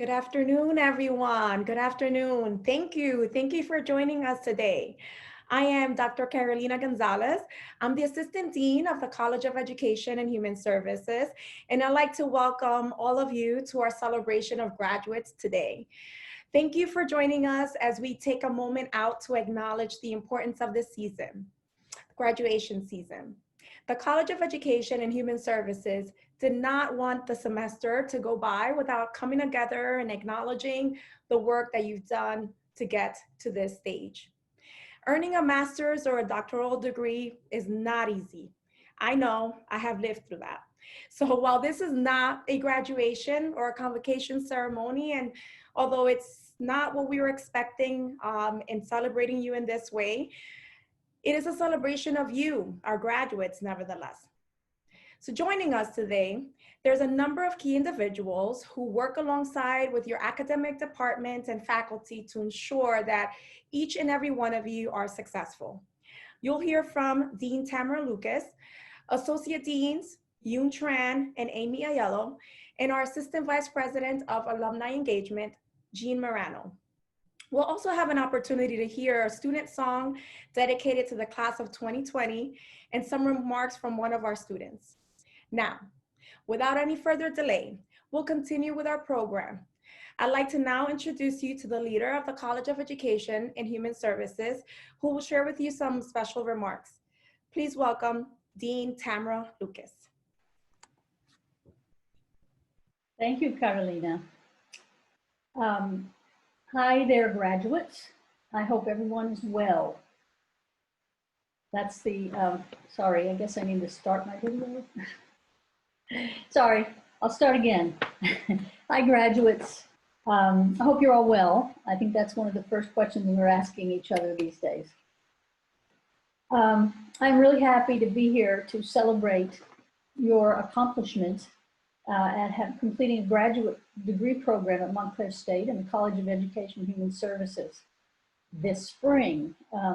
Good afternoon, everyone. Good afternoon. Thank you. Thank you for joining us today. I am Dr. Carolina Gonzalez. I'm the Assistant Dean of the College of Education and Human Services, and I'd like to welcome all of you to our celebration of graduates today. Thank you for joining us as we take a moment out to acknowledge the importance of this season, graduation season. The College of Education and Human Services did not want the semester to go by without coming together and acknowledging the work that you've done to get to this stage. Earning a master's or a doctoral degree is not easy. I know, I have lived through that. So while this is not a graduation or a convocation ceremony, and although it's not what we were expecting in celebrating you in this way, it is a celebration of you, our graduates, nevertheless. So joining us today, there's a number of key individuals who work alongside with your academic department and faculty to ensure that each and every one of you are successful. You'll hear from Dean Tamara Lucas, Associate Deans Yoon Tran and Amy Aiello, and our Assistant Vice President of Alumni Engagement, Jean Morano. We'll also have an opportunity to hear a student song dedicated to the class of 2020 and some remarks from one of our students. Now, without any further delay, we'll continue with our program. I'd like to now introduce you to the leader of the College of Education and Human Services, who will share with you some special remarks. Please welcome Dean Tamara Lucas. Thank you, Carolina. Hi there, graduates. I hope everyone is well. That's the, sorry, I guess I need to start my video. Sorry, I'll start again. Hi, graduates. I hope you're all well. I think that's one of the first questions we're asking each other these days. I'm really happy to be here to celebrate your accomplishment at completing a graduate degree program at Montclair State and the College of Education and Human Services this spring.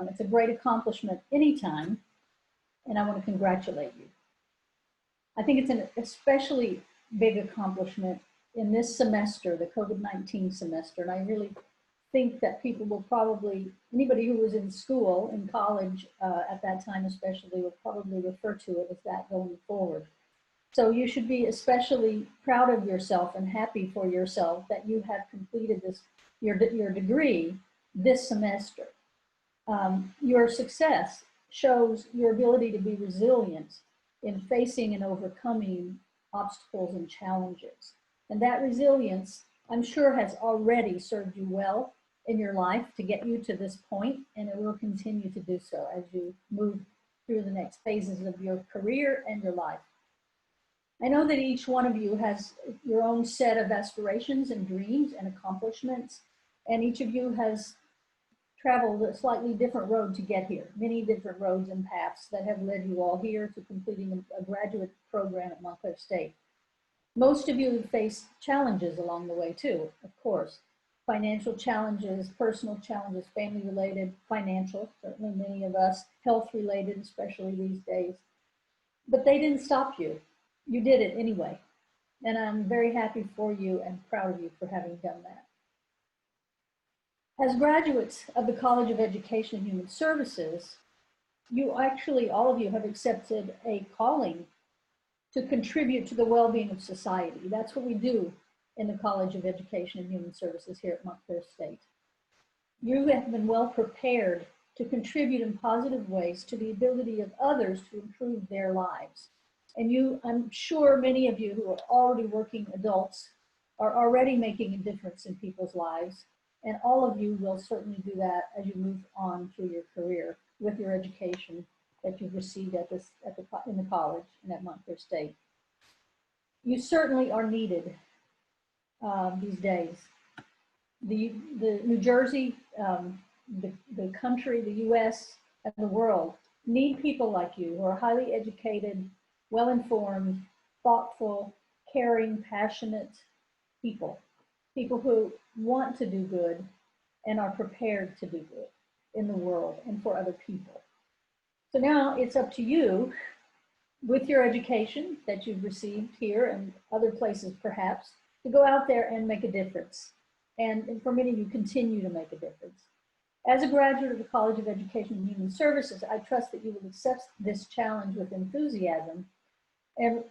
It's a great accomplishment anytime, and I want to congratulate you. I think it's an especially big accomplishment in this semester, the COVID-19 semester, and I really think that people will probably, anybody who was in school, in college at that time especially, will probably refer to it as that going forward. So you should be especially proud of yourself and happy for yourself that you have completed this, your degree this semester. Your success shows your ability to be resilient in facing and overcoming obstacles and challenges. And that resilience, I'm sure, has already served you well in your life to get you to this point, and it will continue to do so as you move through the next phases of your career and your life. I know that each one of you has your own set of aspirations and dreams and accomplishments, and each of you has traveled a slightly different road to get here, many different roads and paths that have led you all here to completing a graduate program at Montclair State. Most of you have faced challenges along the way too, of course. Financial challenges, personal challenges, family-related, financial, certainly many of us, health-related, especially these days. But they didn't stop you. You did it anyway. And I'm very happy for you and proud of you for having done that. As graduates of the College of Education and Human Services, you actually, all of you have accepted a calling to contribute to the well-being of society. That's what we do in the College of Education and Human Services here at Montclair State. You have been well prepared to contribute in positive ways to the ability of others to improve their lives. And you, I'm sure many of you who are already working adults are already making a difference in people's lives. And all of you will certainly do that as you move on through your career with your education that you've received in the college and at Montclair State. You certainly are needed these days. The New Jersey, the country, the US, and the world need people like you who are highly educated, well-informed, thoughtful, caring, passionate people. People who want to do good and are prepared to do good in the world and for other people. So now it's up to you, with your education that you've received here and other places perhaps, to go out there and make a difference. And for many of you, continue to make a difference. As a graduate of the College of Education and Human Services, I trust that you will accept this challenge with enthusiasm and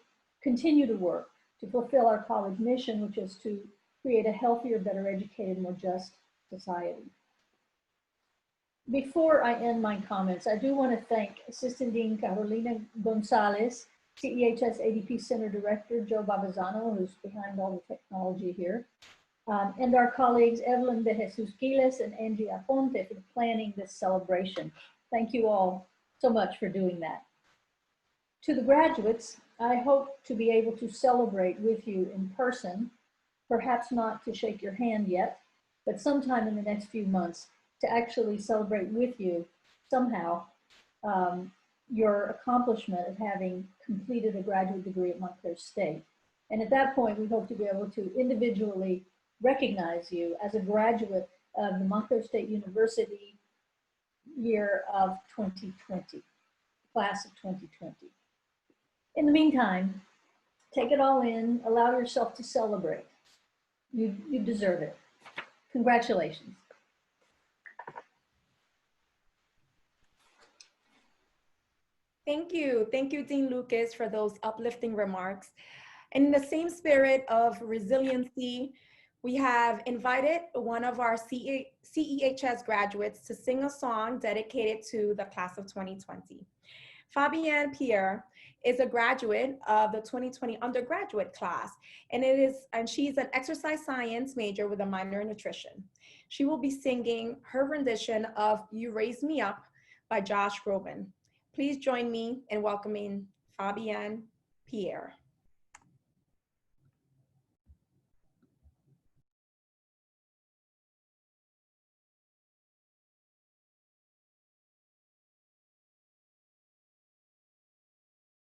continue to work to fulfill our college mission, which is to create a healthier, better educated, more just society. Before I end my comments, I do want to thank Assistant Dean Carolina Gonzalez, CEHS ADP Center Director Joe Babazano, who's behind all the technology here, and our colleagues Evelyn de Jesus Quiles and Angie Aponte for planning this celebration. Thank you all so much for doing that. To the graduates, I hope to be able to celebrate with you in person, perhaps not to shake your hand yet, but sometime in the next few months to actually celebrate with you somehow your accomplishment of having completed a graduate degree at Montclair State. And at that point, we hope to be able to individually recognize you as a graduate of the Montclair State University year of 2020, class of 2020. In the meantime, take it all in, allow yourself to celebrate. You deserve it. Congratulations. Thank you. Thank you, Dean Lucas, for those uplifting remarks. And in the same spirit of resiliency, we have invited one of our CEHS graduates to sing a song dedicated to the class of 2020. Fabienne Pierre is a graduate of the 2020 undergraduate class, and she's an exercise science major with a minor in nutrition. She will be singing her rendition of You Raise Me Up by Josh Groban. Please join me in welcoming Fabienne Pierre.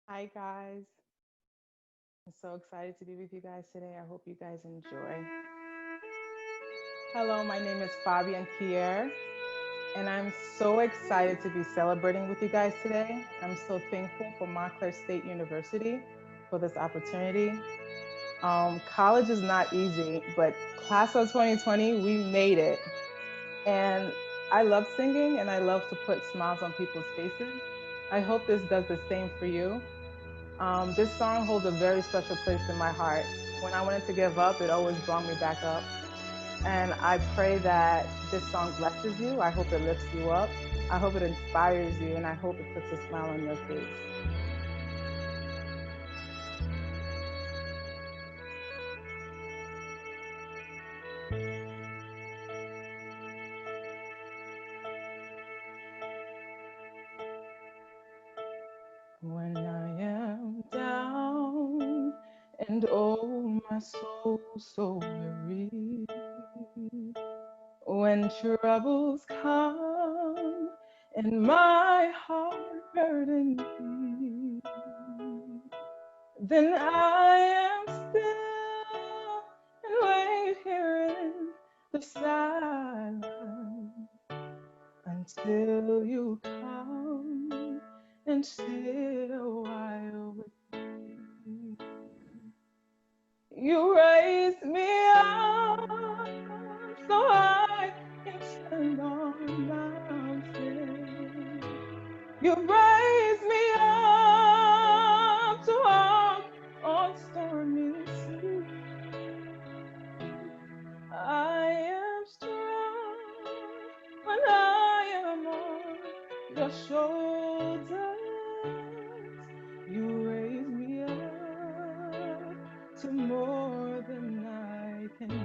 Hi guys, I'm so excited to be with you guys today. I hope you guys enjoy. Hello, my name is Fabienne Pierre, and I'm so excited to be celebrating with you guys today. I'm so thankful for Montclair State University for this opportunity. College is not easy, but class of 2020, we made it. And I love singing and I love to put smiles on people's faces. I hope this does the same for you. This song holds a very special place in my heart. When I wanted to give up, it always brought me back up. And I pray that this song blesses you. I hope it lifts you up. I hope it inspires you, and I hope it puts a smile on your face. When I am down and oh, my soul so weary, when troubles come and my heart burdens me, then I am still and wait here in the silence until you come and sit a while with me. You raise me up so I can stand on mountains. You raise me up to walk on stormy seas. I am strong when I am on your shoulders. You raise me up to more than I can be.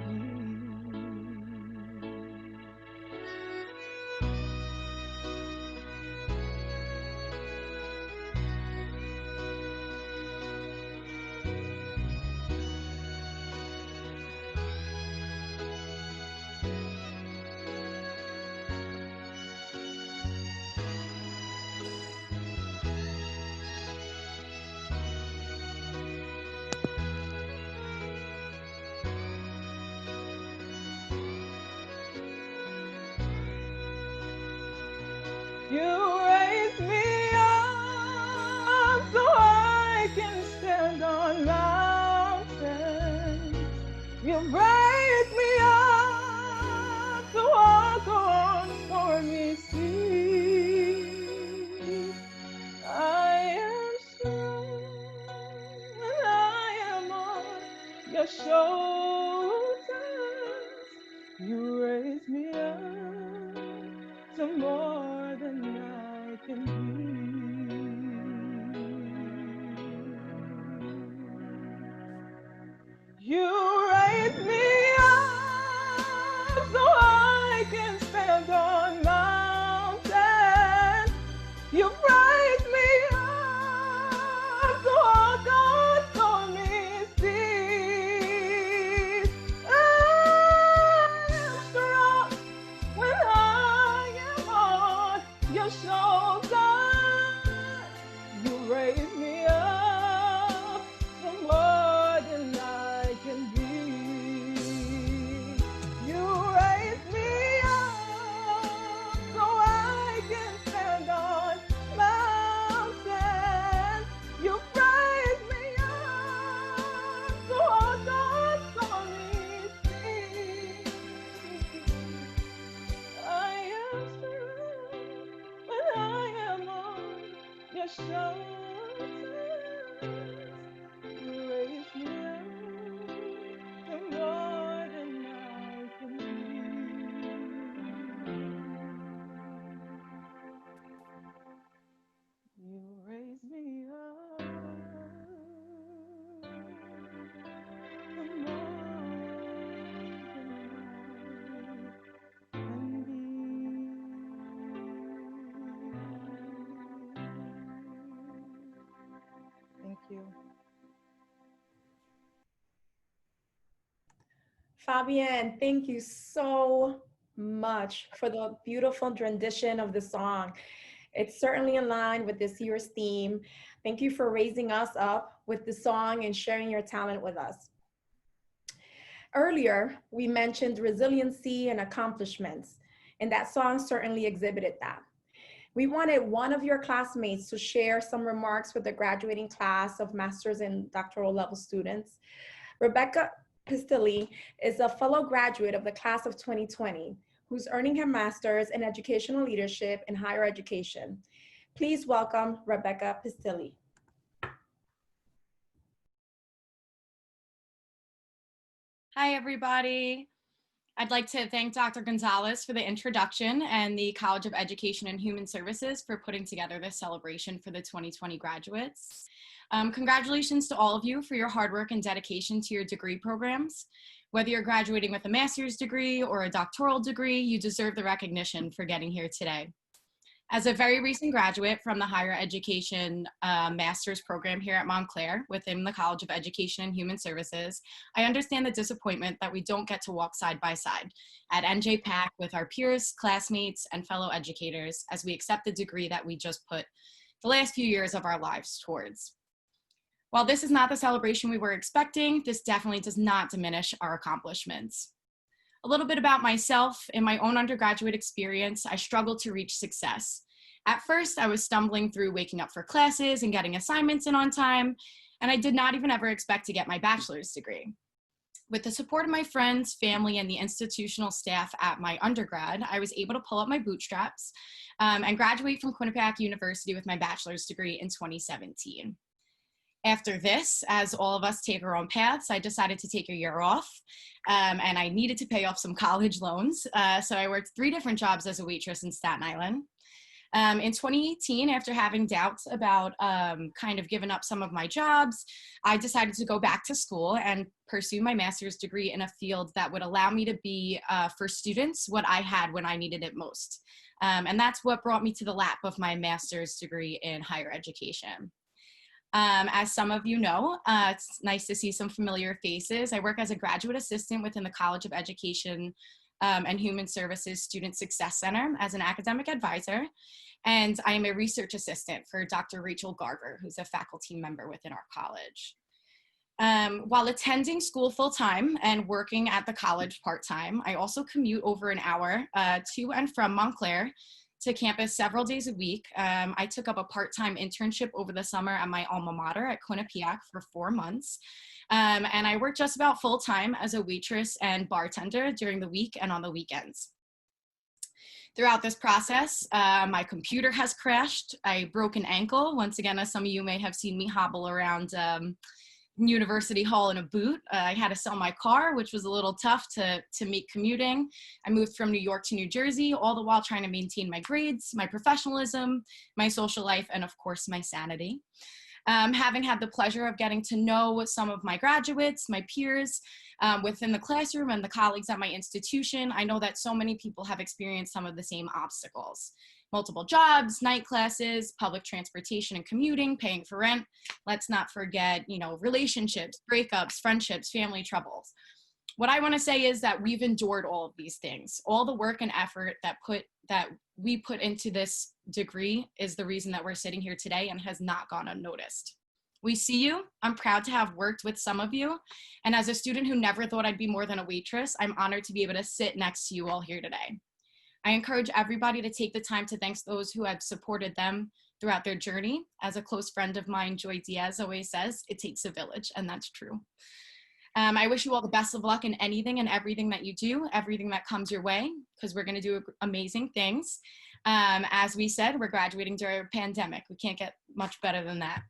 You raise me up so I can stand on mountains. raise me up to walk on stormy seas. I am strong when I am on your shoulders. You raise me up to more than I can be. You raise me up so I can stand on mountains. You raise me up to walk on stormy seas. I am strong when I am on your shoulders. You raise me up to more than I can be. You raise me up so I can stand on mountains. You raise me up to walk on stormy seas. I am strong when I am on your shoulders. You raise me up to more than I can be. You raise me up to more than I can be. Thank you. Fabienne, thank you so much for the beautiful rendition of the song. It's certainly in line with this year's theme. Thank you for raising us up with the song and sharing your talent with us. Earlier, we mentioned resiliency and accomplishments, and that song certainly exhibited that. We wanted one of your classmates to share some remarks with the graduating class of master's and doctoral level students. Rebecca Pistilli is a fellow graduate of the class of 2020, who's earning her master's in educational leadership in higher education. Please welcome Rebecca Pistilli. Hi, everybody. I'd like to thank Dr. Gonzalez for the introduction and the College of Education and Human Services for putting together this celebration for the 2020 graduates. Congratulations to all of you for your hard work and dedication to your degree programs. Whether you're graduating with a master's degree or a doctoral degree, you deserve the recognition for getting here today. As a very recent graduate from the higher education master's program here at Montclair within the College of Education and Human Services, I understand the disappointment that we don't get to walk side by side at NJPAC with our peers, classmates, and fellow educators as we accept the degree that we just put the last few years of our lives towards. While this is not the celebration we were expecting, this definitely does not diminish our accomplishments. A little bit about myself. In my own undergraduate experience, I struggled to reach success. At first, I was stumbling through waking up for classes and getting assignments in on time, and I did not even ever expect to get my bachelor's degree. With the support of my friends, family, and the institutional staff at my undergrad, I was able to pull up my bootstraps and graduate from Quinnipiac University with my bachelor's degree in 2017. After this, as all of us take our own paths, I decided to take a year off, and I needed to pay off some college loans. So I worked 3 different jobs as a waitress in Staten Island. In 2018, after having doubts about kind of giving up some of my jobs, I decided to go back to school and pursue my master's degree in a field that would allow me to be, for students, what I had when I needed it most. And that's what brought me to the lap of my master's degree in higher education. As some of you know, it's nice to see some familiar faces. I work as a graduate assistant within the College of Education and Human Services Student Success Center as an academic advisor. And I am a research assistant for Dr. Rachel Garver, who's a faculty member within our college. While attending school full-time and working at the college part-time, I also commute over an hour to and from Montclair to campus several days a week. I took up a part-time internship over the summer at my alma mater at Quinnipiac for 4 months. And I worked just about full-time as a waitress and bartender during the week and on the weekends. Throughout this process, my computer has crashed. I broke an ankle. Once again, as some of you may have seen me hobble around University Hall in a boot. I had to sell my car, which was a little tough to make commuting. I moved from New York to New Jersey, all the while trying to maintain my grades, my professionalism, my social life, and of course, my sanity. Having had the pleasure of getting to know some of my graduates, my peers within the classroom and the colleagues at my institution, I know that so many people have experienced some of the same obstacles. Multiple jobs, night classes, public transportation and commuting, paying for rent. Let's not forget, relationships, breakups, friendships, family troubles. What I want to say is that we've endured all of these things. All the work and effort that we put into this degree is the reason that we're sitting here today and has not gone unnoticed. We see you. I'm proud to have worked with some of you. And as a student who never thought I'd be more than a waitress, I'm honored to be able to sit next to you all here today. I encourage everybody to take the time to thank those who have supported them throughout their journey. As a close friend of mine, Joy Diaz, always says, it takes a village, and that's true. I wish you all the best of luck in anything and everything that you do, everything that comes your way, because we're going to do amazing things. As we said, we're graduating during a pandemic. We can't get much better than that.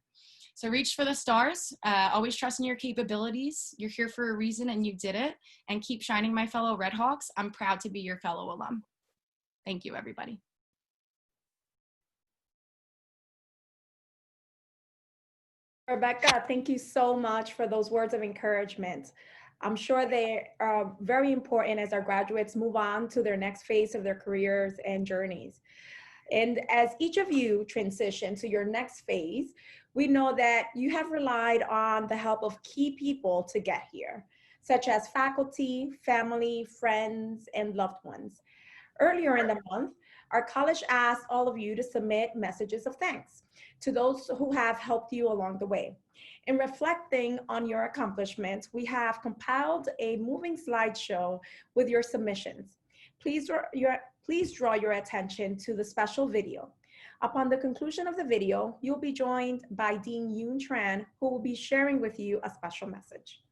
So reach for the stars. Always trust in your capabilities. You're here for a reason, and you did it. And keep shining, my fellow Redhawks. I'm proud to be your fellow alum. Thank you, everybody. Rebecca, thank you so much for those words of encouragement. I'm sure they are very important as our graduates move on to their next phase of their careers and journeys. And as each of you transition to your next phase, we know that you have relied on the help of key people to get here, such as faculty, family, friends, and loved ones. Earlier in the month, our college asked all of you to submit messages of thanks to those who have helped you along the way. In reflecting on your accomplishments, we have compiled a moving slideshow with your submissions. Please draw your attention to the special video. Upon the conclusion of the video, you'll be joined by Dean Yoon Tran, who will be sharing with you a special message.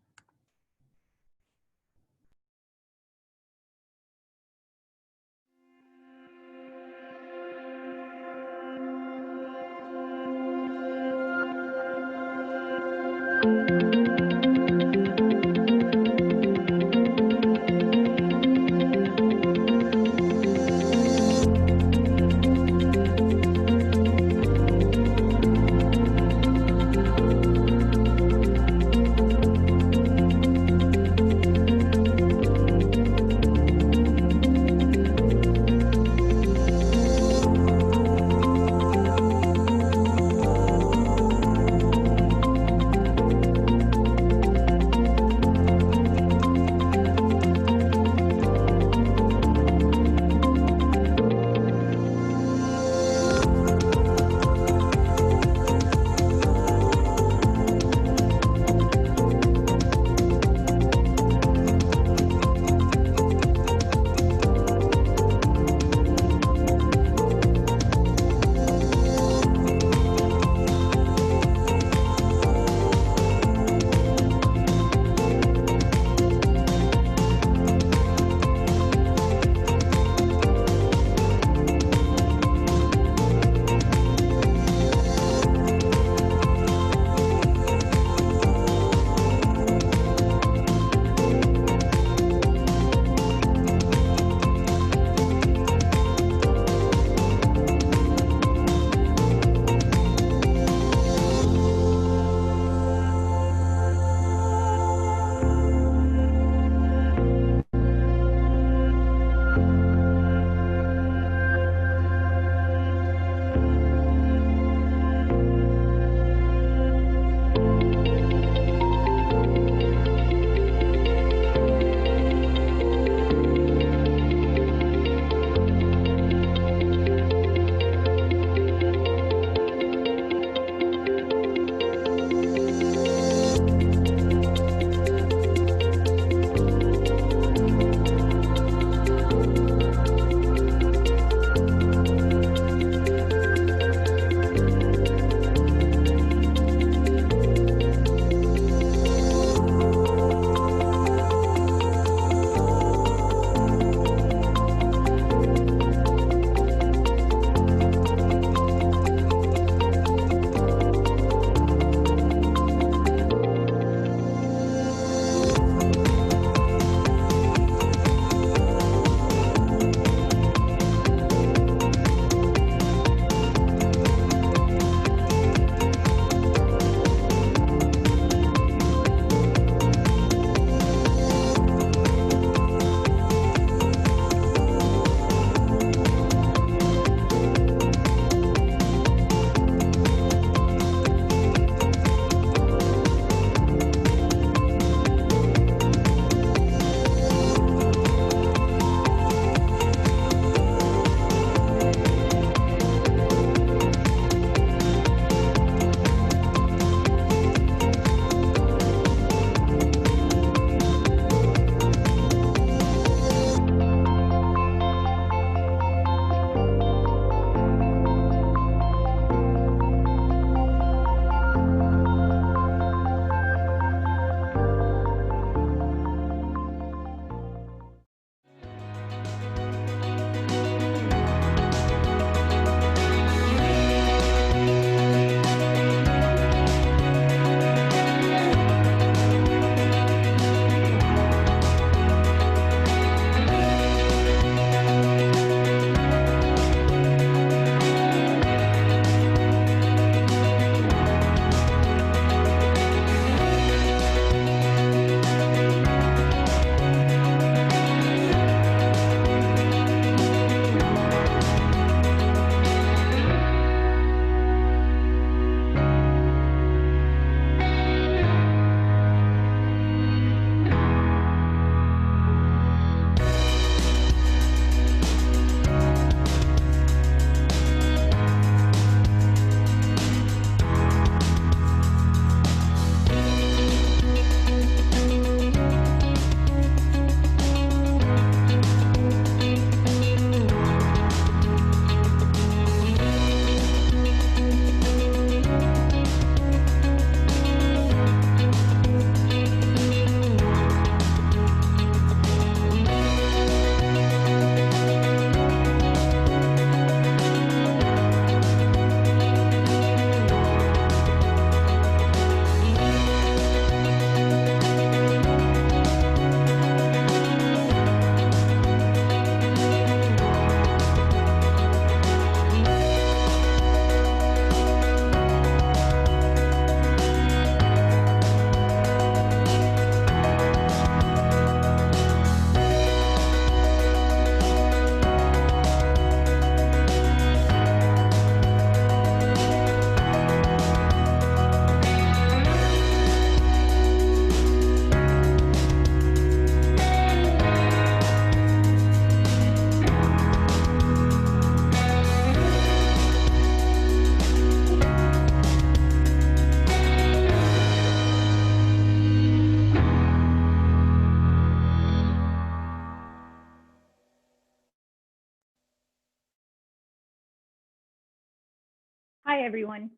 Hi, everyone.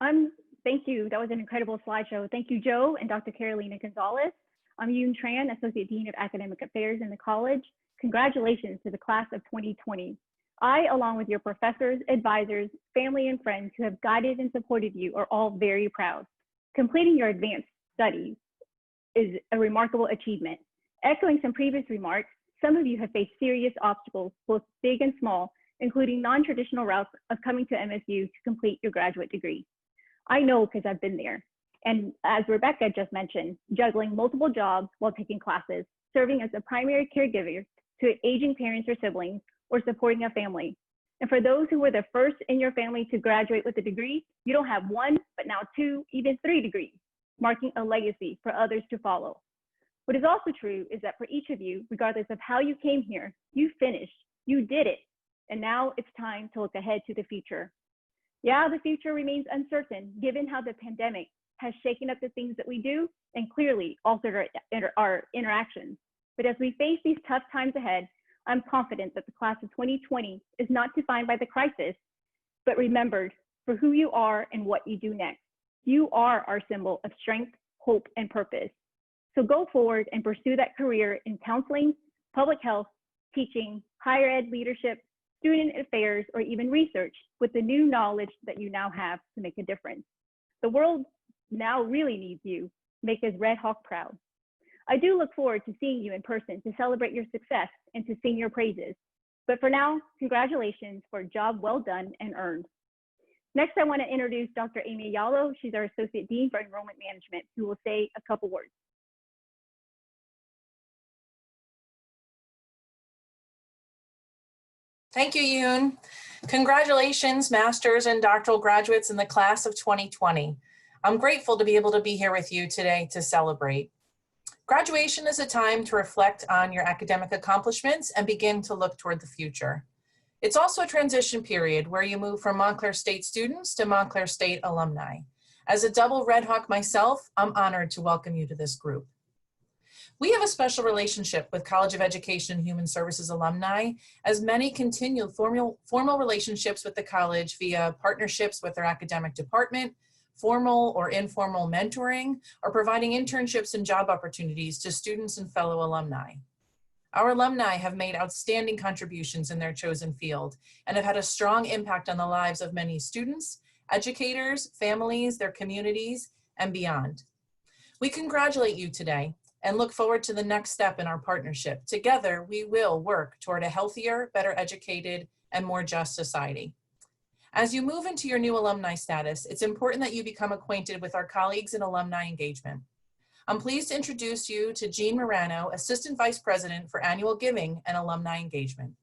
Thank you. That was an incredible slideshow. Thank you, Joe and Dr. Carolina Gonzalez. I'm Yoon Tran, Associate Dean of Academic Affairs in the college. Congratulations to the class of 2020. I, along with your professors, advisors, family, and friends who have guided and supported you are all very proud. Completing your advanced studies is a remarkable achievement. Echoing some previous remarks, some of you have faced serious obstacles, both big and small, including non-traditional routes of coming to MSU to complete your graduate degree. I know because I've been there. And as Rebecca just mentioned, juggling multiple jobs while taking classes, serving as a primary caregiver to aging parents or siblings, or supporting a family. And for those who were the first in your family to graduate with a degree, you don't have one, but now 2, even 3 degrees, marking a legacy for others to follow. What is also true is that for each of you, regardless of how you came here, you finished, you did it. And now it's time to look ahead to the future. Yeah, the future remains uncertain given how the pandemic has shaken up the things that we do and clearly altered our interactions. But as we face these tough times ahead, I'm confident that the class of 2020 is not defined by the crisis, but remembered for who you are and what you do next. You are our symbol of strength, hope, and purpose. So go forward and pursue that career in counseling, public health, teaching, higher ed leadership, student affairs, or even research with the new knowledge that you now have to make a difference. The world now really needs you. Make us Red Hawk proud. I do look forward to seeing you in person to celebrate your success and to sing your praises. But for now, congratulations for a job well done and earned. Next, I want to introduce Dr. Amy Ayalo. She's our Associate Dean for Enrollment Management, who will say a couple words. Thank you, Yoon. Congratulations, master's and doctoral graduates in the class of 2020. I'm grateful to be able to be here with you today to celebrate. Graduation is a time to reflect on your academic accomplishments and begin to look toward the future. It's also a transition period where you move from Montclair State students to Montclair State alumni. As a double Red Hawk myself, I'm honored to welcome you to this group. We have a special relationship with College of Education and Human Services alumni, as many continue formal relationships with the college via partnerships with their academic department, formal or informal mentoring, or providing internships and job opportunities to students and fellow alumni. Our alumni have made outstanding contributions in their chosen field and have had a strong impact on the lives of many students, educators, families, their communities, and beyond. We congratulate you today and look forward to the next step in our partnership. Together, we will work toward a healthier, better educated, and more just society. As you move into your new alumni status, it's important that you become acquainted with our colleagues in alumni engagement. I'm pleased to introduce you to Jean Morano, Assistant Vice President for Annual Giving and Alumni Engagement.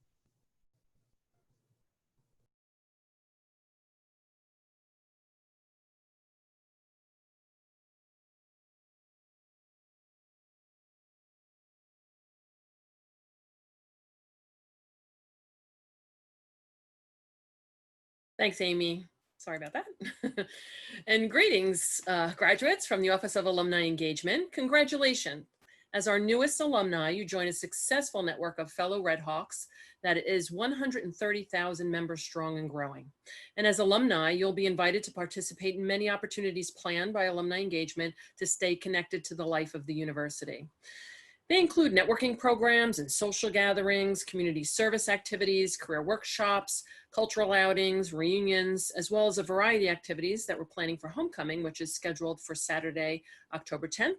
Thanks, Amy. Sorry about that. And greetings, graduates from the Office of Alumni Engagement. Congratulations. As our newest alumni, you join a successful network of fellow Red Hawks that is 130,000 members strong and growing. And as alumni, you'll be invited to participate in many opportunities planned by Alumni Engagement to stay connected to the life of the university. They include networking programs and social gatherings, community service activities, career workshops, cultural outings, reunions, as well as a variety of activities that we're planning for homecoming, which is scheduled for Saturday, October 10th.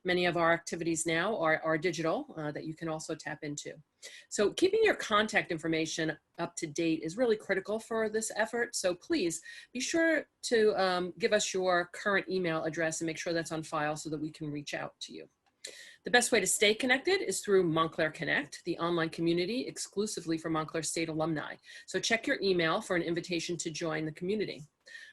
Many of our activities now are digital that you can also tap into. So keeping your contact information up to date is really critical for this effort. So please be sure to give us your current email address and make sure that's on file so that we can reach out to you. The best way to stay connected is through Montclair Connect, the online community exclusively for Montclair State alumni. So check your email for an invitation to join the community.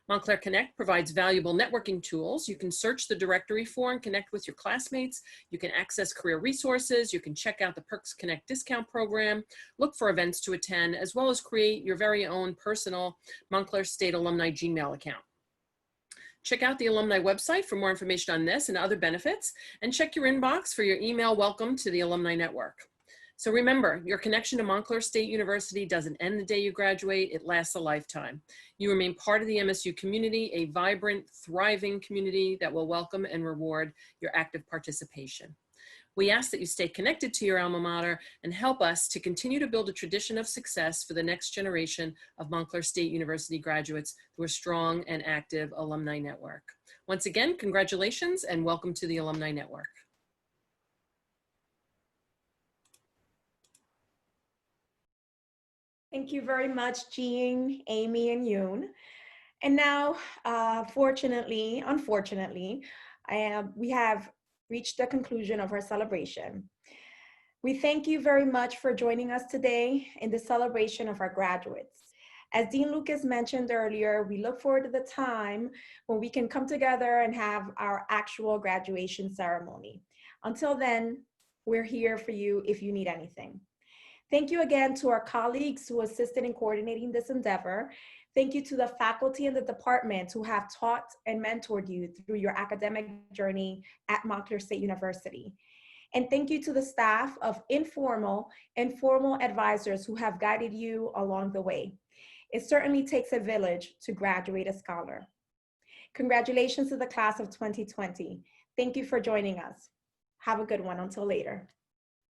Montclair Connect provides valuable networking tools. You can search the directory for and connect with your classmates. You can access career resources. You can check out the Perks Connect discount program, look for events to attend, as well as create your very own personal Montclair State alumni Gmail account. Check out the alumni website for more information on this and other benefits, and check your inbox for your email welcome to the alumni network. So remember, your connection to Montclair State University doesn't end the day you graduate, it lasts a lifetime. You remain part of the MSU community, a vibrant, thriving community that will welcome and reward your active participation. We ask that you stay connected to your alma mater and help us to continue to build a tradition of success for the next generation of Montclair State University graduates through a strong and active alumni network. Once again, congratulations and welcome to the Alumni Network. Thank you very much, Jean, Amy, and Yoon. And now, unfortunately, we have reached the conclusion of our celebration. We thank you very much for joining us today in the celebration of our graduates. As Dean Lucas mentioned earlier, we look forward to the time when we can come together and have our actual graduation ceremony. Until then, we're here for you if you need anything. Thank you again to our colleagues who assisted in coordinating this endeavor. Thank you to the faculty and the department who have taught and mentored you through your academic journey at Montclair State University. And thank you to the staff of informal and formal advisors who have guided you along the way. It certainly takes a village to graduate a scholar. Congratulations to the class of 2020. Thank you for joining us. Have a good one. Until later.